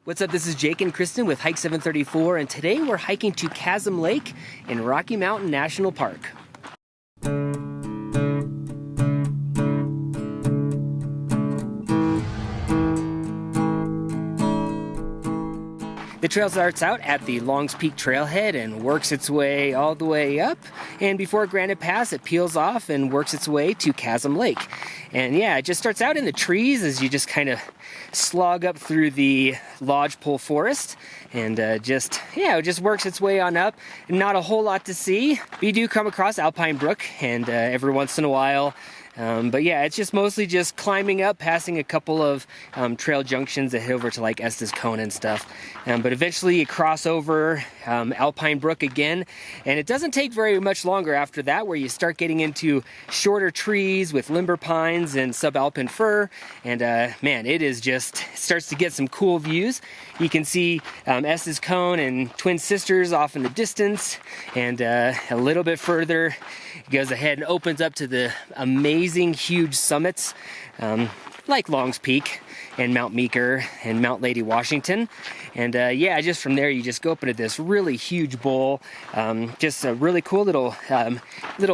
What's up? This is Jake and Kristen with Hike 734, and today we're hiking to Chasm Lake in Rocky Mountain National Park. The trail starts out at the Longs Peak trailhead and works its way all the way up, and before Granite Pass it peels off and works its way to Chasm Lake. And yeah, it just starts out in the trees as you just kind of slog up through the lodgepole forest, and it just works its way on up. Not a whole lot to see, but you do come across Alpine Brook and every once in a while. But yeah, it's just mostly just climbing up, passing a couple of trail junctions that head over to like Estes Cone and stuff. But eventually you cross over Alpine Brook again, and it doesn't take very much longer after that where you start getting into shorter trees with limber pines and subalpine fir. And man, it starts to get some cool views. You can see Estes Cone and Twin Sisters off in the distance, and a little bit further it goes ahead and opens up to the amazing huge summits like Longs Peak and Mount Meeker and Mount Lady Washington. And yeah, just from there you just go up into this really huge bowl, just a really cool little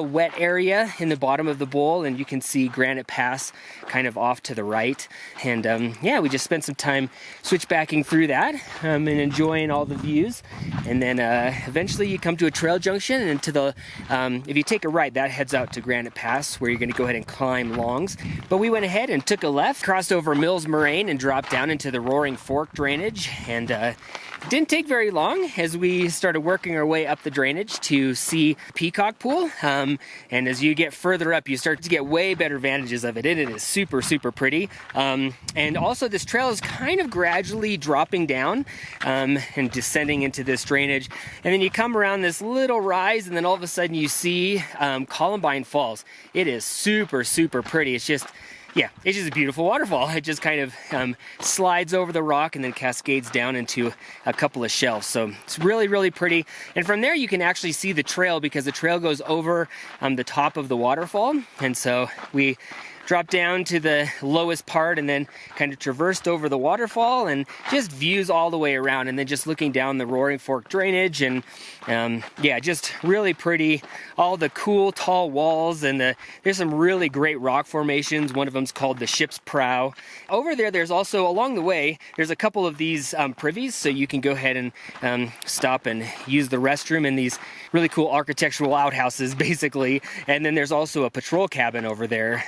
wet area in the bottom of the bowl, and you can see Granite Pass kind of off to the right. And yeah, we just spent some time switchbacking through that and enjoying all the views. And then eventually you come to a trail junction, and to the if you take a right, that heads out to Granite Pass where you're going to go ahead and climb Longs. But we went ahead and took a left, crossed over Mills Moraine and dropped down into the Roaring Fork drainage, and it didn't take very long as we started working our way up the drainage to see Peacock Pool. And as you get further up, you start to get way better vantages of it. It is super, super pretty. And also this trail is kind of gradually dropping down and descending into this drainage. And then you come around this little rise, and then all of a sudden you see Columbine Falls. It is super, super pretty. It's just a beautiful waterfall. It just kind of slides over the rock and then cascades down into a couple of shelves. So it's really, really pretty. And from there you can actually see the trail, because the trail goes over the top of the waterfall. And so we dropped down to the lowest part and then kind of traversed over the waterfall, and just views all the way around, and then just looking down the Roaring Fork drainage. And yeah, just really pretty. All the cool tall walls, and there's some really great rock formations. One of them's called the Ship's Prow. Over there's also, along the way, there's a couple of these privies, so you can go ahead and stop and use the restroom in these really cool architectural outhouses, basically. And then there's also a patrol cabin over there.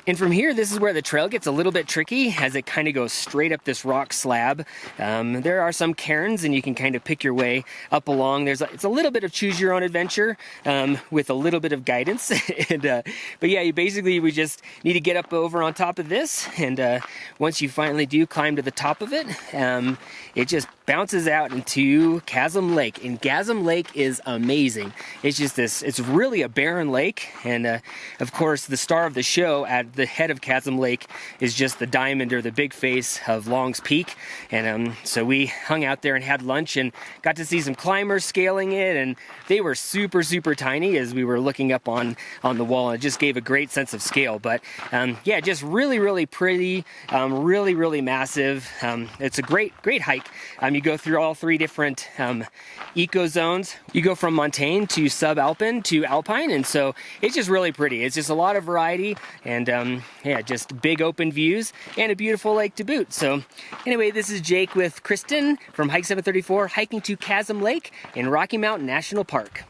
And from here, this is where the trail gets a little bit tricky, as it kind of goes straight up this rock slab. There are some cairns, and you can kind of pick your way up along. It's a little bit of choose your own adventure with a little bit of guidance. But yeah, we just need to get up over on top of this. And once you finally do climb to the top of it, it just bounces out into Chasm Lake. And Chasm Lake is amazing. It's just it's really a barren lake. And of course, the star of the show at the head of Chasm Lake is just the diamond, or the big face of Longs Peak. And so we hung out there and had lunch and got to see some climbers scaling it, and they were super, super tiny as we were looking up on the wall. And it just gave a great sense of scale. But yeah, just really, really pretty, really, really massive. It's a great hike. You go through all three different eco zones. You go from montane to subalpine to alpine, and so it's just really pretty. It's just a lot of variety, and yeah, just big open views and a beautiful lake to boot. So anyway, this is Jake with Kristen from Hike 734, hiking to Chasm Lake in Rocky Mountain National Park.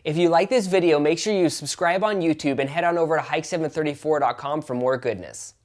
If you like this video, make sure you subscribe on YouTube and head on over to hike734.com for more goodness.